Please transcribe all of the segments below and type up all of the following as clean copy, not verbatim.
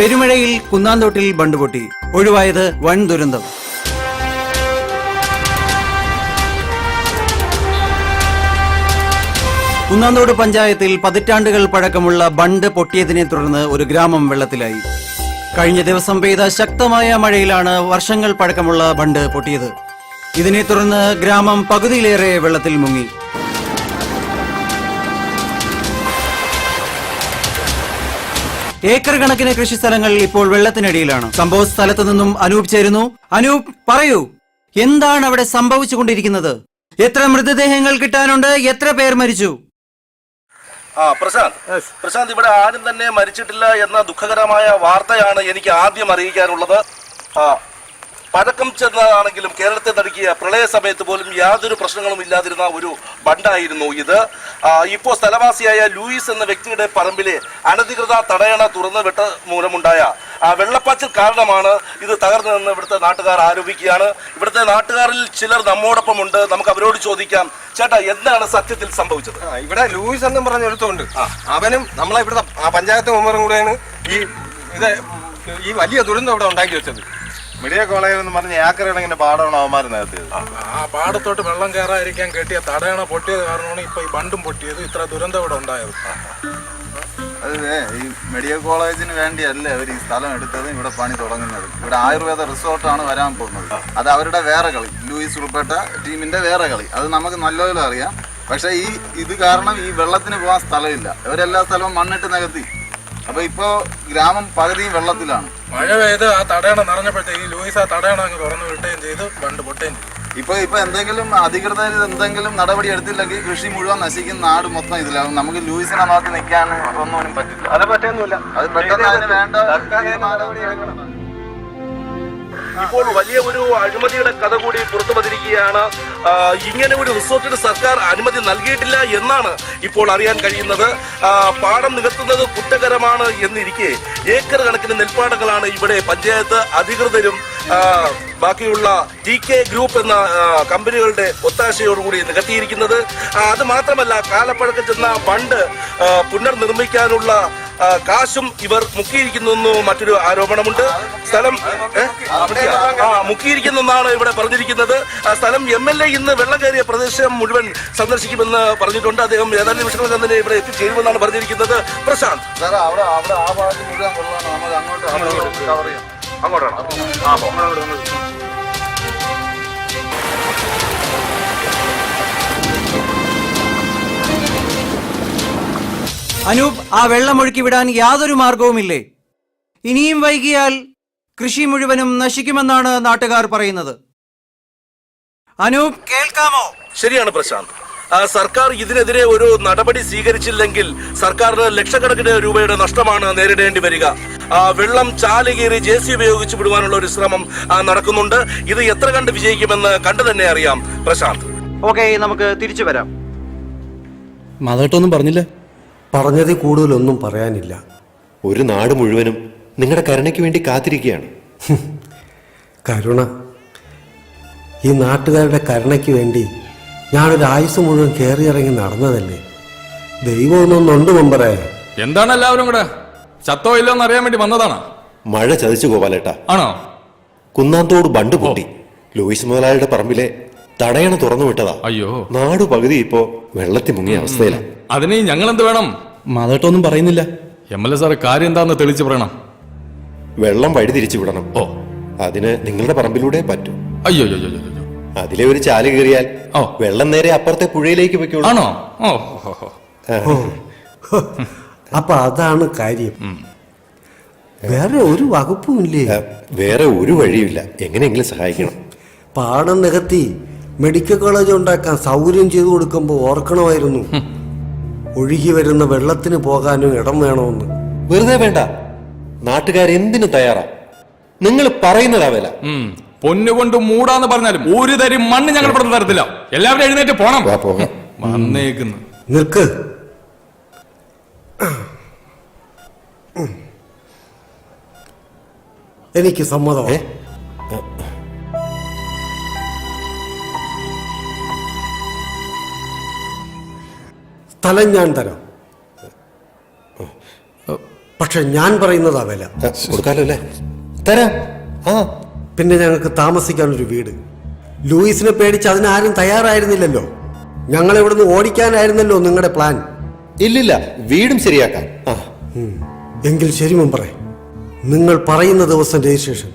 പെരുമഴയിൽ കുന്നാന്തോട്ടിൽ ബണ്ട് പൊട്ടി, ഒഴിവായത് വൻ ദുരന്തം. കുന്നാന്തോട് പഞ്ചായത്തിൽ പതിറ്റാണ്ടുകൾ പഴക്കമുള്ള ബണ്ട് പൊട്ടിയതിനെ തുടർന്ന് ഒരു ഗ്രാമം വെള്ളത്തിലായി. കഴിഞ്ഞ ദിവസം പെയ്ത ശക്തമായ മഴയിലാണ് വർഷങ്ങൾ പഴക്കമുള്ള ബണ്ട് പൊട്ടിയത്. ഇതിനെ തുടർന്ന് ഗ്രാമം പകുതിയിലേറെ വെള്ളത്തിൽ മുങ്ങി. ഏക്കർ കണക്കിന് കൃഷിസ്ഥലങ്ങൾ ഇപ്പോൾ വെള്ളത്തിനടിയിലാണ്. സംഭവ സ്ഥലത്ത് നിന്നും അനൂപ് ചേരുന്നു. അനൂപ്, പറയൂ, എന്താണ് അവിടെ സംഭവിച്ചുകൊണ്ടിരിക്കുന്നത്? എത്ര മൃതദേഹങ്ങൾ കിട്ടാനുണ്ട്? എത്ര പേർ മരിച്ചു? പ്രശാന്ത്, ഇവിടെ ആരും തന്നെ മരിച്ചിട്ടില്ല എന്ന ദുഃഖകരമായ വാർത്തയാണ് എനിക്ക് ആദ്യം അറിയിക്കാനുള്ളത്. പഴക്കം ചെന്നതാണെങ്കിലും കേരളത്തെ നടുക്കിയ പ്രളയ സമയത്ത് പോലും യാതൊരു പ്രശ്നങ്ങളും ഇല്ലാതിരുന്ന ഒരു ബണ്ടായിരുന്നു ഇത്. ഇപ്പോൾ സ്ഥലവാസിയായ ലൂയിസ് എന്ന വ്യക്തിയുടെ പറമ്പിലെ അനധികൃത തടയണ തുറന്നു വിട്ട മൂലമുണ്ടായ വെള്ളപ്പാച്ചിൽ കാരണമാണ് ഇത് തകർന്നതെന്ന് ഇവിടുത്തെ നാട്ടുകാർ ആരോപിക്കുകയാണ്. ഇവിടുത്തെ നാട്ടുകാരിൽ ചിലർ നമ്മോടൊപ്പമുണ്ട്. നമുക്ക് അവരോട് ചോദിക്കാം. ചേട്ടാ, എന്താണ് സത്യത്തിൽ സംഭവിച്ചത്? ഇവിടെ ലൂയിസ് എന്നും പറഞ്ഞ ഒരുത്തുണ്ട്. അവനും നമ്മളെ ഇവിടുത്തെ പഞ്ചായത്ത് മെമ്പറും കൂടെയാണ് ഈ വലിയ ദുരന്തം ഇവിടെ ഉണ്ടാക്കി വെച്ചത്. മെഡിക്കൽ കോളേജ് എന്ന് പറഞ്ഞ ഏക്കർ കണക്കിന് പാടമാണ് അവന്മാർ നേരത്തെ. ആ പാടത്തോട്ട് വെള്ളം കയറാതിരിക്കാൻ കെട്ടിയ തടയണ പൊട്ടിയത് കാരണമാണ് ഇപ്പൊ ഈ ബണ്ടും പൊട്ടിയത്. ഇത്ര ദുരന്തം ഇവിടെ ഉണ്ടായത്. അതെ, ഈ മെഡിക്കൽ കോളേജിന് വേണ്ടിയല്ല അവർ ഈ സ്ഥലം എടുത്തത്, ഇവിടെ പണി തുടങ്ങുന്നത്. ഇവിടെ ആയുർവേദ റിസോർട്ടാണ് വരാൻ പോകുന്നത്. അത് അവരുടെ വേറെ കളി, ലൂയിസ് ഉൾപ്പെട്ട ടീമിന്റെ വേറെ കളി. അത് നമുക്ക് നല്ലപോലെ അറിയാം. പക്ഷെ ഇത് കാരണം ഈ വെള്ളത്തിന് പോകാൻ സ്ഥലമില്ല. ഇവരെല്ലാ സ്ഥലവും മണ്ണിട്ട് നികത്തി. അപ്പൊ ഇപ്പോ ഗ്രാമം പകുതിയും വെള്ളത്തിലാണ്. മഴ പെയ്ത് ആ തടയണ നിറഞ്ഞപ്പോഴത്തേക്ക് ലൂയിസ് ആ തടയണ അങ്ങ് തുറന്നു വിട്ടുകയും ചെയ്തു, ബണ്ട് പൊട്ടുകയും ചെയ്തു. ഇപ്പൊ എന്തെങ്കിലും അധികൃതർ എന്തെങ്കിലും നടപടി എടുത്തില്ലെങ്കിൽ കൃഷി മുഴുവൻ നശിക്കുന്ന, നാട് മൊത്തം ഇതിലാവും. നമുക്ക് ലൂയിസിനെ നോക്കി നിൽക്കാൻ ഒന്നും പറ്റില്ല. അത് പറ്റുന്നില്ല. അത് പെട്ടെന്ന് അതിന് വേണ്ട നടപടി എടുക്കണം. ഇപ്പോൾ വലിയ ഒരു അഴിമതിയുടെ കഥ കൂടി പുറത്തു വന്നിരിക്കുകയാണ്. ഇങ്ങനെ ഒരു റിസോർട്ടിന് സർക്കാർ അനുമതി നൽകിയിട്ടില്ല എന്നാണ് ഇപ്പോൾ അറിയാൻ കഴിയുന്നത്. പാടം നികത്തുന്നത് കുറ്റകരമാണ് എന്നിരിക്കെ ഏക്കർ കണക്കിന് നെൽപ്പാടങ്ങളാണ് ഇവിടെ പഞ്ചായത്ത് അധികൃതരും ബാക്കിയുള്ള TK ഗ്രൂപ്പ് എന്ന കമ്പനികളുടെ ഒത്താശയോടുകൂടി നികത്തിയിരിക്കുന്നത്. അത് മാത്രമല്ല, കാലപ്പഴക്കം ചെന്ന ബണ്ട് പുനർനിർമ്മിക്കാനുള്ള കാശും ഇവർ മുക്കിയിരിക്കുന്നു മറ്റൊരു ആരോപണമുണ്ട്. സ്ഥലം മുക്കിയിരിക്കുന്നെന്നാണ് ഇവിടെ പറഞ്ഞിരിക്കുന്നത്. സ്ഥലം MLA ഇന്ന് വെള്ളം കയറിയ പ്രദേശം മുഴുവൻ സന്ദർശിക്കുമെന്ന് പറഞ്ഞിട്ടുണ്ട്. അദ്ദേഹം ഏതാനും നിമിഷങ്ങൾ തന്നെ ഇവിടെ എത്തിച്ചേരുമെന്നാണ് പറഞ്ഞിരിക്കുന്നത്. പ്രശാന്ത്, അങ്ങോട്ടാണ്. അനൂപ്, ആ വെള്ളം ഒഴുക്കി വിടാൻ യാതൊരു മാർഗവുമില്ലേ? ഇനിയും വൈകിയാൽ കൃഷി മുഴുവനും നശിക്കുമെന്നാണ് നാട്ടുകാർ പറയുന്നത്. അനൂപ്, കേൾക്കാമോ? ശരിയാണ് പ്രശാന്ത്. സർക്കാർ ഇതിനെതിരെ ഒരു നടപടി സ്വീകരിച്ചില്ലെങ്കിൽ സർക്കാരിന് ലക്ഷക്കണക്കിന് രൂപയുടെ നഷ്ടമാണ് നേരിടേണ്ടി വരിക. വെള്ളം ചാലുകീറി JCB ഉപയോഗിച്ച് വിടുവാനുള്ള ഒരു ശ്രമം നടക്കുന്നുണ്ട്. ഇത് എത്ര കണ്ട് വിജയിക്കുമെന്ന് കണ്ടു തന്നെ അറിയാം. പ്രശാന്ത്, ഓക്കെ, നമുക്ക് തിരിച്ചു വരാം. മാധവട്ടൊന്നും പറഞ്ഞില്ല. പറഞ്ഞതിൽ കൂടുതലൊന്നും പറയാനില്ല. ഒരു നാട് മുഴുവനും നിങ്ങളുടെ കരുണയ്ക്ക് വേണ്ടി കാത്തിരിക്കുകയാണ്. കരുണ? ഈ നാട്ടുകാരുടെ കരുണയ്ക്ക് വേണ്ടി ഞാനൊരു ആയുസ് മുഴുവൻ കയറിയിറങ്ങി നടന്നതല്ലേ. ദൈവമൊന്നുണ്ട് മെമ്പറേ. എന്താണ് എല്ലാവരും കൂടെ? ചത്തോ ഇല്ലോന്ന് അറിയാൻ വേണ്ടി വന്നതാണ്. മഴ ചതിച്ചു ഗോപാലേട്ടാ. ആണോ? കുന്നാന്തോട് ബണ്ട് പൊട്ടി. ലൂയിസ് മുതലാളിയുടെ പറമ്പിലെ തടയണ തുറന്നു വിട്ടതാ. അയ്യോ, നാടു പകുതി ഇപ്പോ വെള്ളത്തിൽ മുങ്ങിയ അവസ്ഥയിലാണ്. അതിന് ഞങ്ങൾ എന്ത് വേണം? മാധവട്ടൊന്നും പറയുന്നില്ല. MLA സാറ് കാര്യം എന്താന്ന് തെളിച്ചു പറയണം. വെള്ളം വഴി തിരിച്ചു വിടണം. ഓ, അതിന് നിങ്ങളുടെ പറമ്പിലൂടെ പറ്റൂ. അയ്യോ, അതിലെ ഒരു ചാല് കയറിയാൽ വെള്ളം നേരെ അപ്പുറത്തെ പുഴയിലേക്ക് വെക്കോളൂ. ആണോ? അപ്പൊ അതാണ് കാര്യം. വേറെ ഒരു വകുപ്പും ഇല്ലേ? വേറെ ഒരു വഴിയുമില്ല. എങ്ങനെയെങ്കിലും സഹായിക്കണം. പാടം നികത്തി മെഡിക്കൽ കോളേജ് ഉണ്ടാക്കാൻ സൗകര്യം ചെയ്തു കൊടുക്കുമ്പോൾ ഓർക്കണമായിരുന്നു ഒഴുകി വരുന്ന വെള്ളത്തിന് പോകാനും ഇടം വേണമെന്ന്. വെറുതെ വേണ്ട, നാട്ടുകാരെന്തിനു തയ്യാറാ. നിങ്ങൾ പറയുന്നതാ വില. പൊന്നുകൊണ്ട് മൂടാന്ന് പറഞ്ഞാലും ഒരു തരി മണ്ണ് ഞങ്ങൾ ഇവിടെ തരത്തില്ല. എല്ലാവരും എഴുന്നേറ്റ് പോണം. വന്നേക്കുന്നു. നിൽക്ക്. എനിക്ക് സമ്മതമേ. സ്ഥലം ഞാൻ തരാം. പക്ഷെ ഞാൻ പറയുന്നതാ വില. കൊടുക്കാലോ അല്ലേ? തരാം. ആ പിന്നെ ഞങ്ങൾക്ക് താമസിക്കാനൊരു വീട്. ലൂയിസിനെ പേടിച്ച് അതിനാരും തയ്യാറായിരുന്നില്ലല്ലോ. ഞങ്ങൾ ഇവിടുന്ന് ഓടിക്കാനായിരുന്നല്ലോ നിങ്ങളുടെ പ്ലാൻ. ഇല്ലില്ല, വീടും ശരിയാക്കാം. ആ എങ്കിൽ ശരി മെമ്പറെ, നിങ്ങൾ പറയുന്ന ദിവസം രജിസ്ട്രേഷൻ.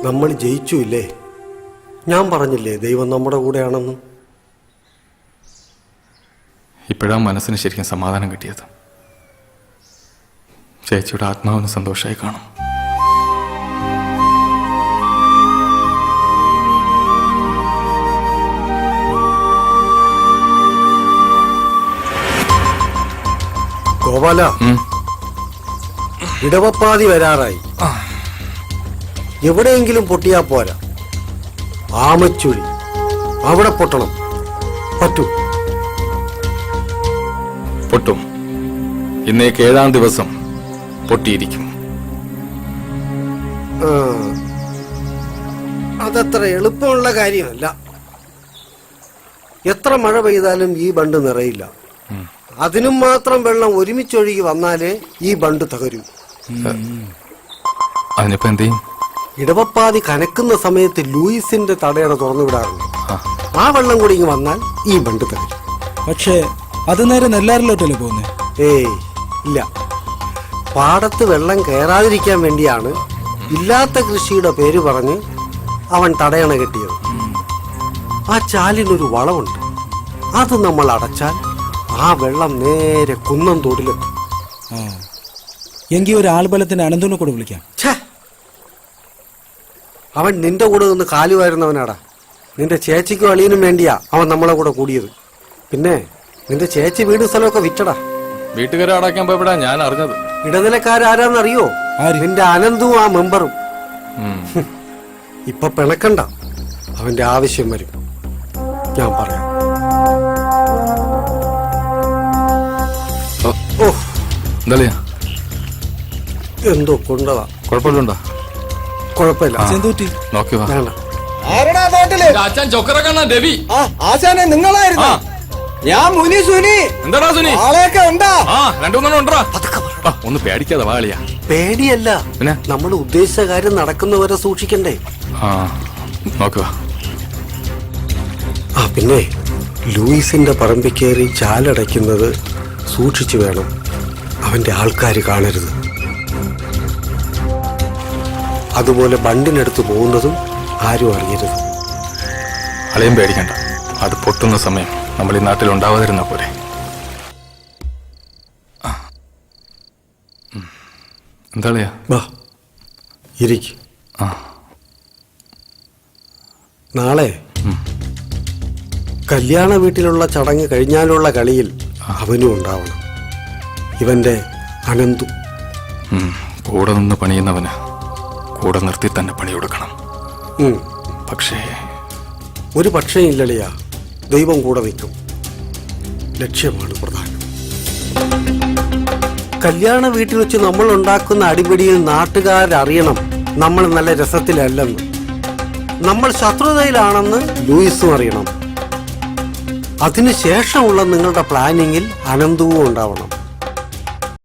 നമ്മൾ ജയിച്ചു ഇല്ലേ? ഞാൻ പറഞ്ഞില്ലേ ദൈവം നമ്മുടെ കൂടെയാണെന്ന്. ഇപ്പോഴാ മനസ്സിന് ശരിക്കും സമാധാനം കിട്ടിയത്. ചേച്ചിയുടെ ആത്മാവിന് സന്തോഷമായി കാണും. ഗോപാല, ഇടവപ്പാതി വരാറായി. എവിടെയെങ്കിലും പൊട്ടിയാ പോരാ. ആമച്ചുഴി അവിടെ പൊട്ടണം. പറ്റൂ? പൊട്ടും. ഇന്നേക്ക് 7-ാം ദിവസം പൊട്ടിയിരിക്കും. അതത്ര എളുപ്പമുള്ള കാര്യമല്ല. എത്ര മഴ പെയ്താലും ഈ ബണ്ട് നിറയില്ല. അതിനും മാത്രം വെള്ളം ഒരുമിച്ചൊഴുകി വന്നാലേ ഈ ബണ്ട് തകരൂ. അതിനിപ്പോ എന്ത് ചെയ്യും? ഇടവപ്പാതി കനക്കുന്ന സമയത്ത് ലൂയിസിന്റെ തടയണ തുറന്നു വിടാറുണ്ട്. ആ വെള്ളം കൂടി ഇങ്ങ് വന്നാൽ ഈ ബണ്ട് തകരും. പക്ഷേ അത് നേരെ നെല്ലാറിലോട്ടല്ലേ പോകുന്നേ? ഏയ് ഇല്ല. പാടത്ത് വെള്ളം കയറാതിരിക്കാൻ വേണ്ടിയാണ് ഇല്ലാത്ത കൃഷിയുടെ പേര് പറഞ്ഞ് അവൻ തടയണ കെട്ടിയത്. ആ ചാലിനൊരു വളവുണ്ട്. അത് നമ്മൾ അടച്ചാൽ ആ വെള്ളം നേരെ കുന്നം തോടിലെത്തും. എങ്കിൽ ഒരു ആൾബലത്തിന് അനന്തനെ കൂടെ വിളിക്കാം. അവൻ നിന്റെ കൂടെ നിന്ന് കാലുവായിരുന്നവനാടാ. നിന്റെ ചേച്ചിക്കും അളിയനും വേണ്ടിയാ അവൻ നമ്മളെ കൂടെ കൂടിയത്. പിന്നെ നിന്റെ ചേച്ചി വീട് സ്ഥലമൊക്കെ വിറ്റടാ. വീട്ടുകാരെ അടയ്ക്കാൻ പോയപ്പോഴാ ഞാൻ അറിഞ്ഞത്. ഇടനിലക്കാരാരാന്നറിയോ? നിന്റെ അനന്തും ആ മെമ്പറും. ഇപ്പൊ പിണക്കണ്ട, അവന്റെ ആവശ്യം വരും. ഞാൻ പറയാം. എന്താ എന്തോ കൊണ്ടതാ. കുഴപ്പമില്ലുണ്ടോ? കുഴപ്പമില്ല. നോക്കി വാ. വേണ്ട. ആരടാ നാട്ടില്? അച്ഛൻ ചൊക്കറക്കണ്ണ രവി. ആശാനെ നിങ്ങളായിരുന്നു? ഞാൻ മുനി സുനി. എന്താടാ സുനി? ആളെയൊക്കെ ഉണ്ടാ? 2-3 ഉണ്ടോ? ഒന്ന് പേടിക്കാതെ വാളിയാ. പേടിയല്ല, പിന്നെ നമ്മൾ ഉദ്ദേശിച്ച കാര്യം നടക്കുന്നവരെ സൂക്ഷിക്കണ്ടേ? നോക്കുക. പിന്നെ ലൂയിസിന്റെ പറമ്പിൽ കയറി ചാലടയ്ക്കുന്നത് സൂക്ഷിച്ചു വേണം. അവന്റെ ആൾക്കാർ കാണരുത്. അതുപോലെ ബണ്ടിനടുത്ത് പോകുന്നതും ആരും അറിയരുത്. അളയും പേടിക്കണ്ട. അത് പൊട്ടുന്ന സമയം നമ്മൾ ഈ നാട്ടിൽ ഉണ്ടാവാതിരുന്ന പോലെ. എന്താളിയാ? വാ ഇരിക്ക്. നാളെ കല്യാണ വീട്ടിലുള്ള ചടങ്ങ് കഴിഞ്ഞാലുള്ള കളിയിൽ അവനും ഉണ്ടാവണം. ഇവന്റെ അനന്തു കൂടെ നിന്ന് പണിയുന്നവന് കൂടെ നിർത്തി തന്നെ പണി കൊടുക്കണം. ഉം. പക്ഷേ ഒരു പക്ഷേ ഇല്ലളിയാ, ദൈവം കൂടെ നിൽക്കും. ലക്ഷ്യമാണ് പ്രധാനം. കല്യാണ വീട്ടിൽ വെച്ച് നമ്മൾ ഉണ്ടാക്കുന്ന അടിപിടിയിൽ നാട്ടുകാരറിയണം നമ്മൾ നല്ല രസത്തിലല്ലെന്ന്. നമ്മൾ ശത്രുതയിലാണെന്ന് ലൂയിസും അറിയണം. അതിനുശേഷമുള്ള നിങ്ങളുടെ പ്ലാനിങ്ങിൽ അനന്തവും ഉണ്ടാവണം.